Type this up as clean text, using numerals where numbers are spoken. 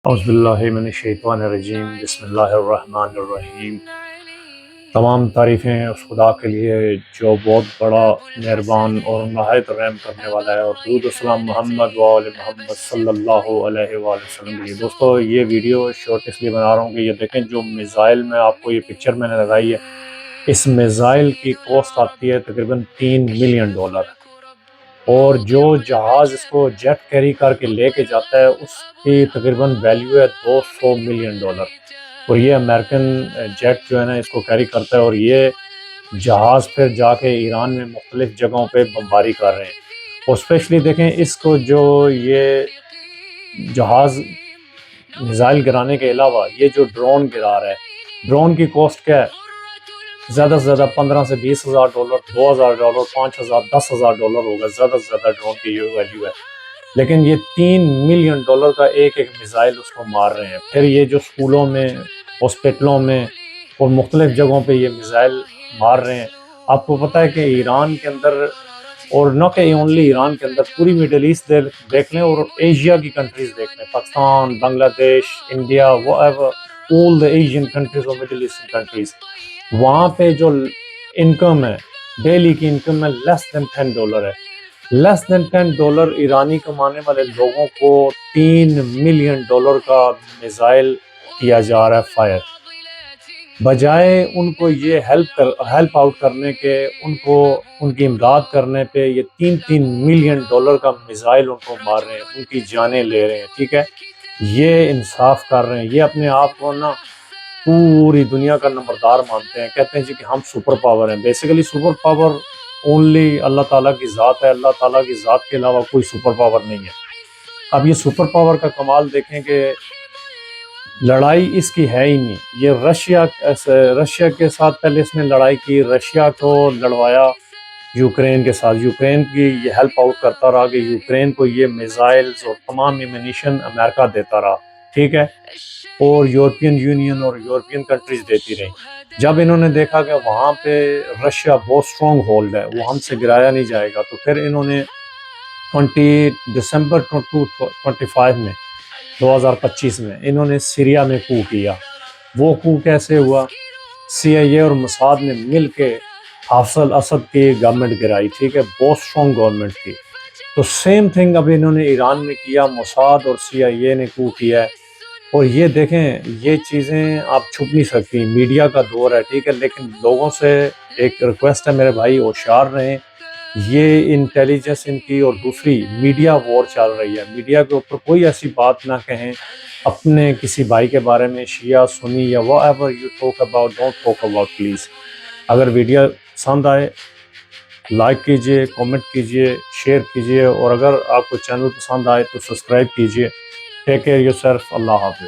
اعوذ باللہ من الشیطان الرجیم، بسم اللہ الرحمن الرحیم۔ تمام تعریفیں اس خدا کے لیے جو بہت بڑا مہربان اور نہایت رحم کرنے والا ہے، اور درود و سلام محمد و آل محمد صلی اللہ علیہ وآلہ وسلم کے لیے۔ دوستو، یہ ویڈیو شارٹ اس لیے بنا رہا ہوں کہ یہ دیکھیں جو میزائل میں آپ کو یہ پکچر میں نے لگائی ہے، اس میزائل کی کاسٹ آتی ہے تقریباً $3 ملین، اور جو جہاز اس کو جیٹ کیری کر کے لے کے جاتا ہے اس کی تقریباً ویلیو ہے $200 ملین، اور یہ امریکن جیٹ جو ہے نا اس کو کیری کرتا ہے، اور یہ جہاز پھر جا کے ایران میں مختلف جگہوں پہ بمباری کر رہے ہیں۔ اور اسپیشلی دیکھیں اس کو جو یہ جہاز میزائل گرانے کے علاوہ یہ جو ڈرون گرا رہا ہے، ڈرون کی کاسٹ کیا ہے؟ زیادہ سے زیادہ $15,000 سے $20,000، $2,000، $5,000، $10,000 ہوگا زیادہ سے زیادہ ڈرون کی یہ ویلیو ہے۔ لیکن یہ $3 ملین کا ایک میزائل اس کو مار رہے ہیں۔ پھر یہ جو اسکولوں میں، ہاسپٹلوں میں اور مختلف جگہوں پہ یہ میزائل مار رہے ہیں۔ آپ کو پتہ ہے کہ ایران کے اندر، اور نہ کہ اونلی ایران کے اندر، پوری میڈل ایسٹ دیکھ لیں اور ایشیا کی کنٹریز دیکھ لیں، پاکستان، بنگلہ دیش، India, all the Asian countries اور Middle Eastern countries، وہاں پہ جو انکم ہے، ڈیلی کی انکم ہے $10 ہے۔ $10 ایرانی کمانے والے لوگوں کو $3 ملین کا میزائل کیا جا رہا ہے فائر، بجائے ان کو یہ ہیلپ آؤٹ کرنے کے، ان کو ان کی امداد کرنے پہ یہ $3 ملین کا میزائل ان کو مار رہے ہیں، ان کی جانیں لے رہے ہیں۔ ٹھیک ہے، یہ انصاف کر رہے ہیں، یہ اپنے آپ کو نا پوری دنیا کا نمبردار مانتے ہیں، کہتے ہیں جی کہ ہم سپر پاور ہیں۔ بیسیکلی سپر پاور اونلی اللہ تعالیٰ کی ذات ہے، اللہ تعالیٰ کی ذات کے علاوہ کوئی سپر پاور نہیں ہے۔ اب یہ سپر پاور کا کمال دیکھیں کہ لڑائی اس کی ہے ہی نہیں۔ یہ رشیا کے ساتھ پہلے اس نے لڑائی کی، رشیا کو لڑوایا یوکرین کے ساتھ، یوکرین کی یہ ہیلپ آؤٹ کرتا رہا کہ یوکرین کو یہ میزائلز اور تمام ایمونیشن امریکہ دیتا رہا، ٹھیک ہے، اور یورپین یونین اور یورپین کنٹریز دیتی رہی۔ جب انہوں نے دیکھا کہ وہاں پہ رشیا بہت سٹرونگ ہولڈ ہے، وہ ہم سے گرایا نہیں جائے گا، تو پھر انہوں نے 20 دسمبر 2025 میں انہوں نے سیریا میں کو کیا۔ وہ کو کیسے ہوا؟ CIA اور موساد نے مل کے حافظ الاسد کی گورنمنٹ گرائی، ٹھیک ہے، بہت سٹرونگ گورنمنٹ تھی۔ تو سیم تھنگ اب انہوں نے ایران میں کیا، موساد اور CIA نے کو کیا ہے۔ اور یہ دیکھیں، یہ چیزیں آپ چھپ نہیں سکتی، میڈیا کا دور ہے، ٹھیک ہے، لیکن لوگوں سے ایک ریکویسٹ ہے میرے بھائی، ہوشیار رہیں۔ یہ انٹیلیجنس ان کی اور دوسری میڈیا وار چل رہی ہے، میڈیا کے اوپر کوئی ایسی بات نہ کہیں اپنے کسی بھائی کے بارے میں، شیعہ، سنی یا whatever you talk about, don't talk about please۔ اگر ویڈیو پسند آئے لائک کیجئے، کومنٹ کیجئے، شیئر کیجئے، اور اگر آپ کو چینل پسند آئے تو سبسکرائب کیجئے۔ ٹیک کیئر یور سیلف، اللہ حافظ۔